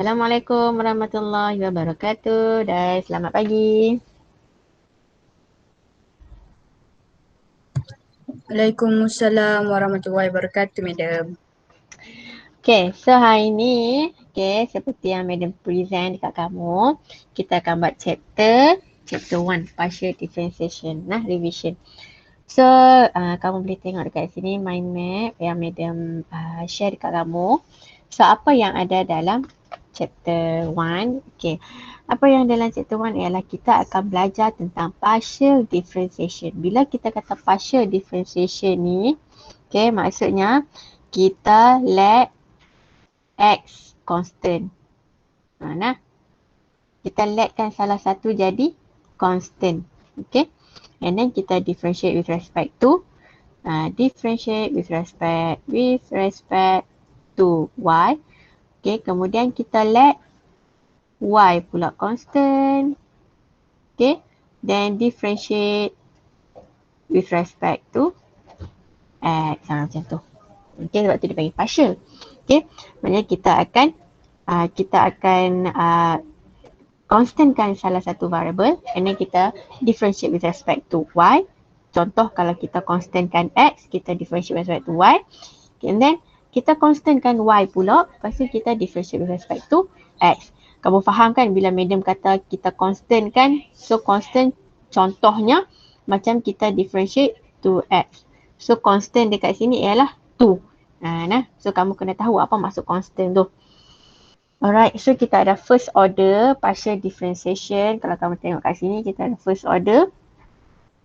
Assalamualaikum warahmatullahi wabarakatuh dan selamat pagi. Waalaikumsalam warahmatullahi wabarakatuh, Madam. Okay, so hari ni, seperti yang Madam present dekat kamu, kita akan buat chapter 1, partial differentiation, revision. So, kamu boleh tengok dekat sini mind map yang Madam share dekat kamu. So, apa yang ada dalam chapter 1? Okay, apa yang dalam chapter 1 ialah kita akan belajar tentang partial differentiation. Bila kita kata partial differentiation ni, maksudnya kita let X constant. Kita letkan salah satu jadi constant. Okay. And then kita differentiate with respect to Y. Okay. Kemudian kita let Y pula constant. Okay. Then differentiate with respect to X. Macam tu. Okay. Sebab tu dia panggil partial. Okay. Maksudnya kita akan constantkan salah satu variable and then kita differentiate with respect to Y. Contoh kalau kita constantkan X, kita differentiate with respect to Y. And then kita constantkan Y pula, lepas tu kita differentiate with respect to X. Kamu faham kan bila Madam kata kita constant kan? So constant contohnya macam kita differentiate to X. So constant dekat sini ialah 2. So kamu kena tahu apa maksud constant tu. Alright, so kita ada first order partial differentiation. Kalau kamu tengok kat sini, kita ada first order.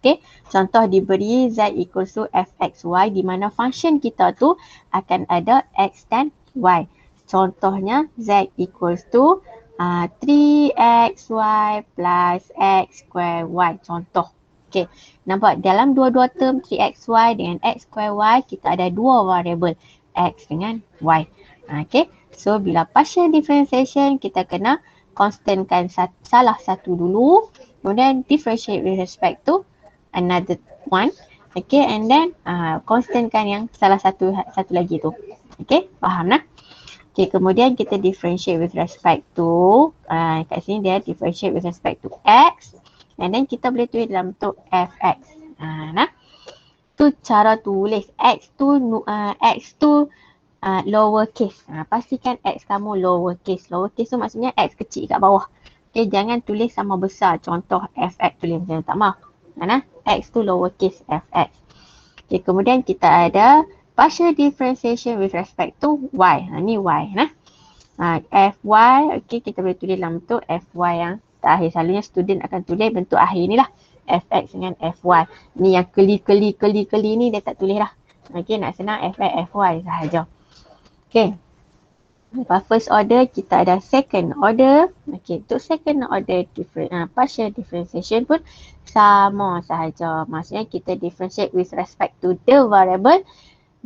Okay, contoh diberi Z equals to fxy di mana function kita tu akan ada X dan Y. Contohnya Z equals to 3xy plus x square y. Contoh. Okay, nampak dalam dua-dua term 3xy dengan x square y, kita ada dua variable X dengan Y. Okay, so bila partial differentiation, kita kena constantkan salah satu dulu, kemudian differentiate with respect to another one. Okay, and then constantkan yang salah satu lagi tu. Okay, faham nak? Okay, kemudian kita differentiate with respect to, kat sini dia differentiate with respect to X, and then kita boleh tulis dalam bentuk fx. Tu cara tulis X tu lower case. Pastikan X kamu lower case. Lower case tu maksudnya X kecil kat bawah. Okay, jangan tulis sama besar. Contoh fx tulis macam tak maaf. X tu lower case fx. Okay, kemudian kita ada partial differentiation with respect to Y. Ni Y. Fy, okay, kita boleh tulis dalam bentuk Fy yang terakhir. Selalunya student akan tulis bentuk akhir ni lah. Fx dengan Fy. Ni yang keli ni dia tak tulis lah. Okay, nak senang Fx, Fy sahaja. Okay. Lepas first order, kita ada second order. Okay, untuk second order partial differentiation pun sama sahaja. Maksudnya kita differentiate with respect to the variable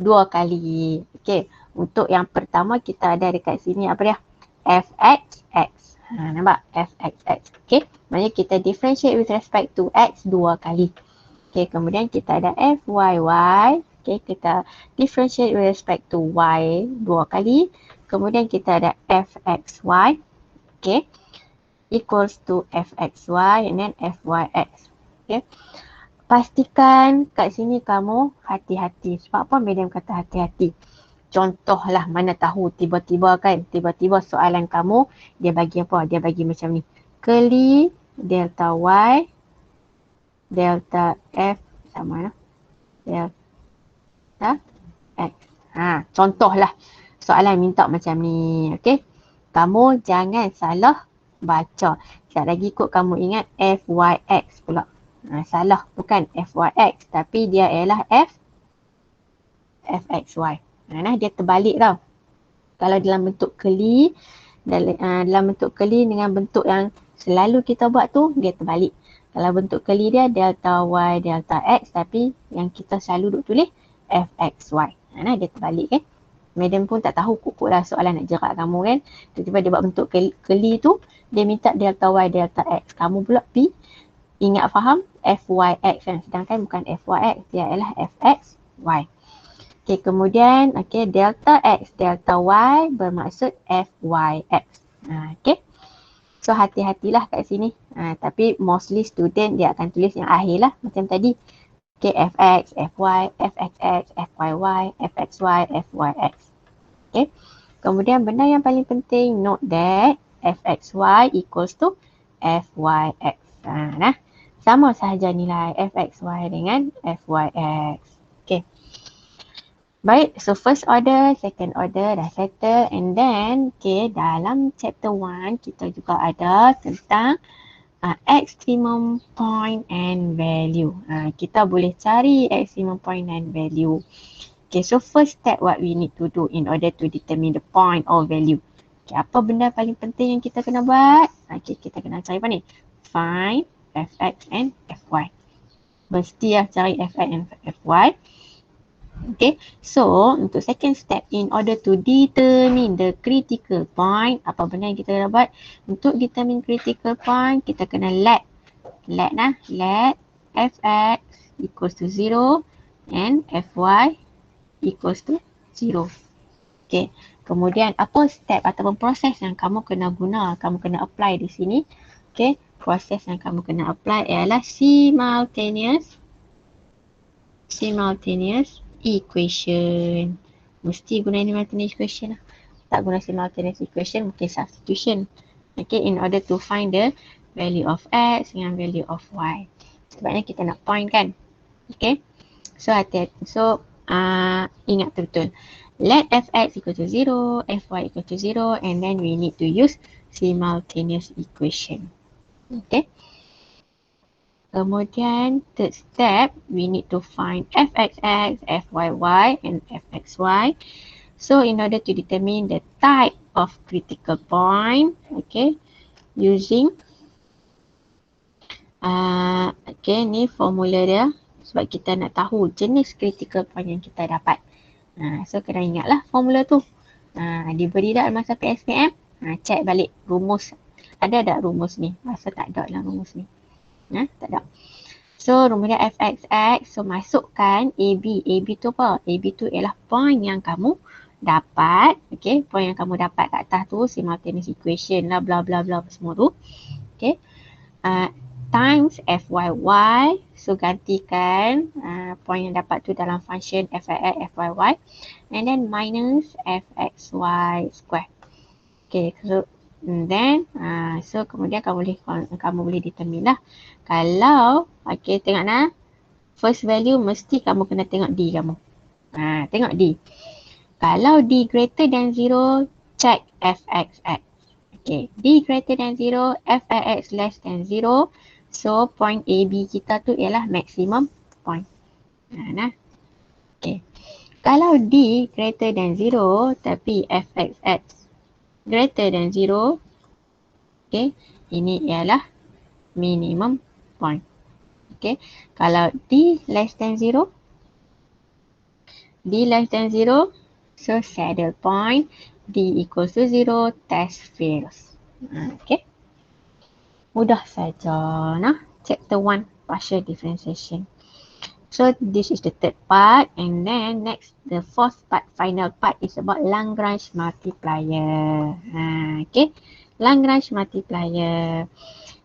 dua kali. Okay, untuk yang pertama kita ada dekat sini apa dia? Fxx. Nampak? Fxx. Okay, maksudnya kita differentiate with respect to X dua kali. Okay, kemudian kita ada Fyy. Okay, kita differentiate with respect to Y dua kali. Kemudian kita ada fxy, okay, equals to fxy and then fyx. Okay. Pastikan kat sini kamu hati-hati. Sebab apa Madam kata hati-hati? Contohlah, mana tahu tiba-tiba soalan kamu dia bagi apa? Dia bagi macam ni. Keli delta y delta f sama delta x. Contohlah. Soalan minta macam ni, okey. Kamu jangan salah baca. Sekejap lagi kot kamu ingat fyx pula. Salah, bukan fyx tapi dia ialah fxy. Dia terbalik tau. Kalau dalam bentuk keli, dalam bentuk keli dengan bentuk yang selalu kita buat tu, dia terbalik. Kalau bentuk keli dia delta y delta x, tapi yang kita selalu duk tulis fxy. Dia terbalik kan. Madam pun tak tahu kukuk lah soalan nak jerat kamu kan. Tiba-tiba dia buat bentuk keli tu, dia minta delta y delta x. Kamu pula pi ingat faham fyx kan. Sedangkan bukan fyx, dia adalah fxy. Okay, kemudian delta x delta y bermaksud fyx. Okay. So hati-hatilah kat sini. Tapi mostly student dia akan tulis yang akhir lah macam tadi. Okay, fx, fy, fxx, fyy, fxy, fyx. Okay. Kemudian benda yang paling penting, note that fxy equals to fyx. Nah, sama sahaja nilai fxy dengan fyx. Okay. Baik, so first order, second order dah settle, and then okay, dalam chapter 1 kita juga ada tentang extremum point and value. Kita boleh cari extremum point and value. Okay, so first step what we need to do in order to determine the point or value. Okay, apa benda paling penting yang kita kena buat? Okay, kita kena cari apa ni? Find fx and fy. Mesti lah cari fx and fy. Okay, so untuk second step, in order to determine the critical point, apa benda yang kita dah buat? Untuk determine critical point, kita kena let fx equals to 0 and fy equals to 0. Okay, kemudian apa step ataupun proses yang kamu kena guna, kamu kena apply di sini? Okay, proses yang kamu kena apply ialah simultaneous equation. Mesti guna simultaneous equation lah. Tak guna simultaneous equation, mungkin substitution. Okay, in order to find the value of x dengan value of y. Sebabnya kita nak point kan. Okay, so hati-hati. So ingat betul. Let fx equal to 0, fy equal to 0, and then we need to use simultaneous equation. Okay. Kemudian third step, we need to find fxx, fyy, and fxy. So in order to determine the type of critical point, okay, using okay, ni formula dia sebab kita nak tahu jenis critical point yang kita dapat. So kena ingatlah formula tu. Diberi tak masa PSPM? Check balik rumus. Ada tak rumus ni? Masa tak ada lah rumus ni. Tak ada. So rumus dia fxx. So masukkan AB. AB tu apa? AB tu ialah point yang kamu dapat. Okay, point yang kamu dapat kat atas tu simultaneous equation lah, bla bla bla semua tu. Okay, times fyy. So gantikan point yang dapat tu dalam function fx, fyy, and then minus fxy square. Okay, so then so kemudian kamu boleh determine lah. Kalau okay, tengok nah, first value mesti kamu kena tengok D kamu. Tengok D. Kalau D greater than 0, check fxx. Okay, D greater than 0, fxx less than 0. So point AB kita tu ialah maximum point. Okay. Kalau D greater than 0 tapi fxx greater than 0, okay, ini ialah minimum point. Okay, kalau D less than 0, so saddle point, D equals to 0, test fails. Okay, mudah saja. Chapter 1, partial differentiation. So this is the third part, and then next, the fourth part, final part is about Lagrange multiplier. Okay, Lagrange multiplier.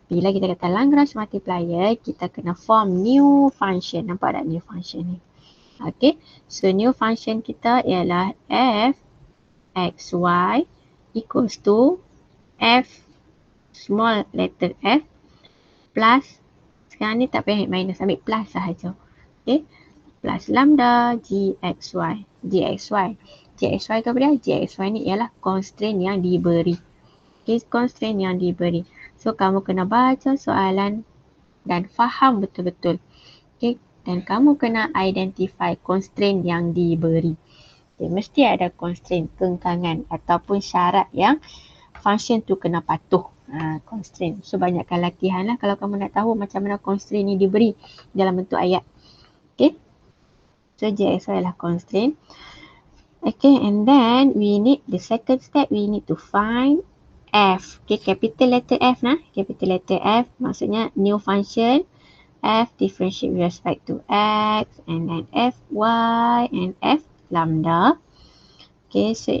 Bila kita kata Lagrange multiplier, kita kena form new function. Nampak tak new function ni? Okay, so new function kita ialah f xy equals to f small letter f plus, sekarang ni tak payah minus, ambil plus sahaja. Okay, plus lambda gxy. Gxy ke apa dia? Gxy ni ialah constraint yang diberi. Okay, constraint yang diberi. So kamu kena baca soalan dan faham betul-betul. Okay, dan kamu kena identify constraint yang diberi. Okay, mesti ada constraint, kengkangan ataupun syarat yang function tu kena patuh. Constraint. So banyakkan latihan lah kalau kamu nak tahu macam mana constraint ni diberi dalam bentuk ayat. Okay, so Gxy adalah constraint. Okay, and then we need the second step, we need to find f. Okay, capital letter F nah. Capital letter F maksudnya new function. F differentiate with respect to x, and then fy and f lambda. Okay, so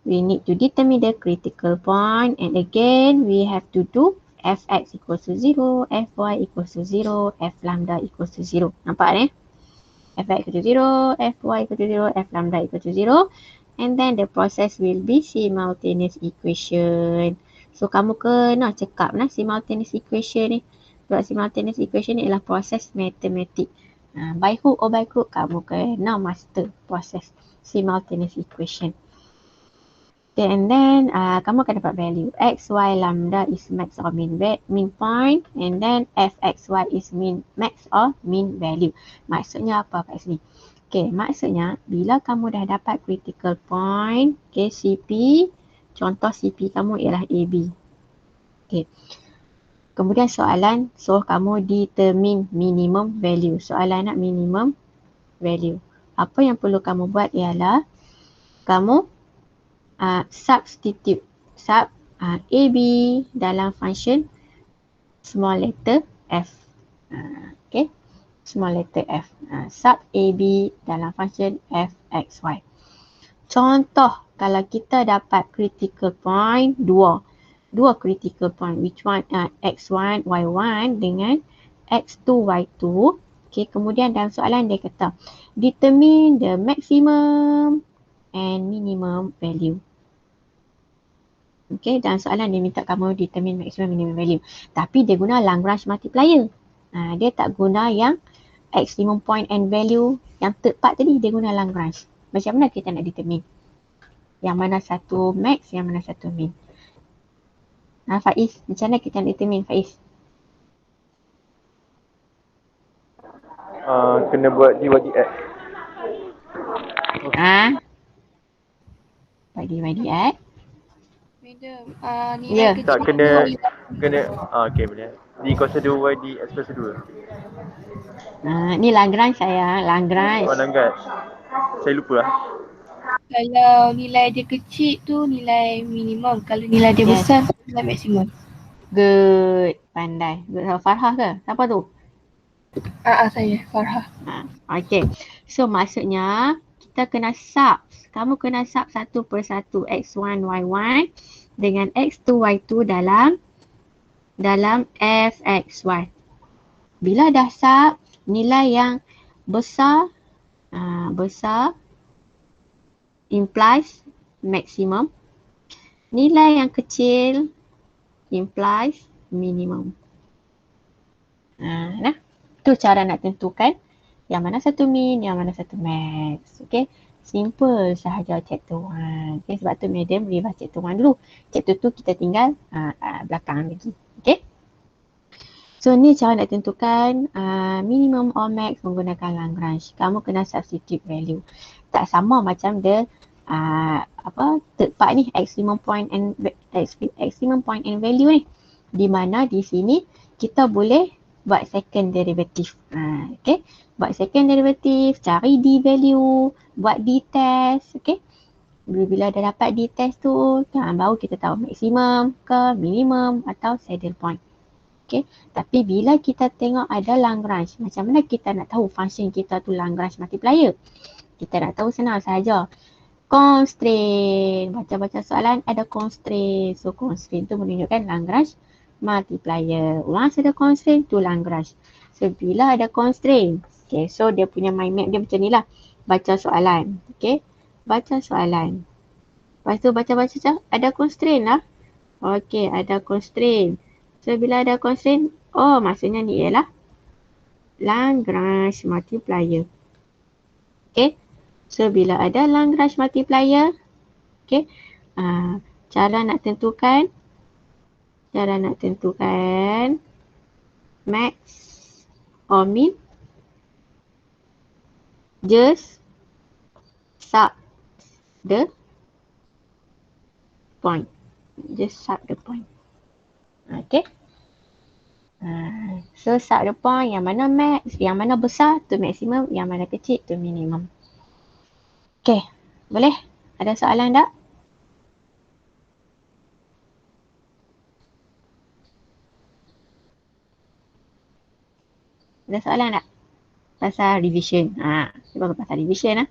we need to determine the critical point, and again we have to do fx equals to 0, fy equals to 0, f lambda equals to 0. Nampak ni? Fx equals to 0, fy equals to 0, f lambda equals to 0, and then the process will be simultaneous equation. So kamu kena cekap lah simultaneous equation ni. Sebab simultaneous equation ni adalah proses matematik. By hook or by crook, kamu kena master proses simultaneous equation. Okay, and then kamu akan dapat value x, y, lambda is max or mean point, and then f, x, y is max or mean value. Maksudnya apa kat sini? Okay, maksudnya bila kamu dah dapat critical point, okay, CP, contoh CP kamu ialah AB. Okay. Kemudian soalan suruh kamu determine minimum value. Soalan nak minimum value. Apa yang perlu kamu buat ialah kamu substitute AB dalam function small letter f. Okay, small letter f. Sub AB dalam function f, x, y. Contoh, kalau kita dapat critical point dua critical point, which one x1, y1 dengan x2, y2. Okay, kemudian dalam soalan dia kata determine the maximum and minimum value. Okay, dalam soalan dia minta kamu determine maximum minimum value. Tapi dia guna Lagrange multiplier. Dia tak guna yang maximum point and value yang third part tadi, dia guna Lagrange. Macam mana kita nak determine? Yang mana satu max, yang mana satu min? Faiz, macam mana kita nak determine, Faiz? Kena buat dy dx. Buat dy dx. Madam, Ya. nilai Tak kecil kena okey boleh. D kuasa 2 y dx kuasa 2. Ni Lagrange saya, Lagrange. Langgan. Saya lupa lah. kalau nilai dia kecil tu nilai minimum, kalau nilai dia Yes. besar nilai maksimum. Good, pandai. Good. Farhah ke? Siapa tu? Saya Farhah. Okay. So maksudnya kita kena sub. Kamu kena sub satu per satu x1, y1 dengan x2, y2 dalam f, x, y. Bila dah sub, nilai yang besar implies maximum. Nilai yang kecil implies minimum. Nah, tu cara nak tentukan yang mana satu min, yang mana satu max. Okay, simple sahaja chapter 1. Okay, sebab tu madam revise chapter 1 dulu. Chapter 2 kita tinggal belakang lagi. Okay. So ni cara nak tentukan minimum or max menggunakan Lagrange. Kamu kena substitute value. Tak sama macam the third part ni, maximum point and value ni. Di mana di sini kita boleh buat second derivative. Okay. Buat second derivative, cari D value, buat D test. Okay. Bila dah dapat D test tu, baru kita tahu maksimum ke minimum atau saddle point. Okay. Tapi bila kita tengok ada Lagrange, macam mana kita nak tahu function kita tu Lagrange multiplier? Kita nak tahu senang sahaja. Constraint. Baca-baca soalan ada constraint. So constraint tu menunjukkan Lagrange multiplier. Once ada constraint tu Lagrange. So bila ada constraint, okay, so dia punya mind map dia macam ni lah. Baca soalan. Okay. Baca soalan. Lepas tu baca-baca ada constraint lah. Okay, ada constraint. So bila ada constraint, maksudnya ni ialah Lagrange multiplier. Okay. So bila ada Lagrange multiplier, okay, cara nak tentukan max or min, just sub the point. Just sub the point. Okay. So sub the point, yang mana max, yang mana besar tu maximum, yang mana kecil tu minimum. Okay, boleh? Ada soalan tak? Ada soalan tak? Pasal revision. Pasal revision lah.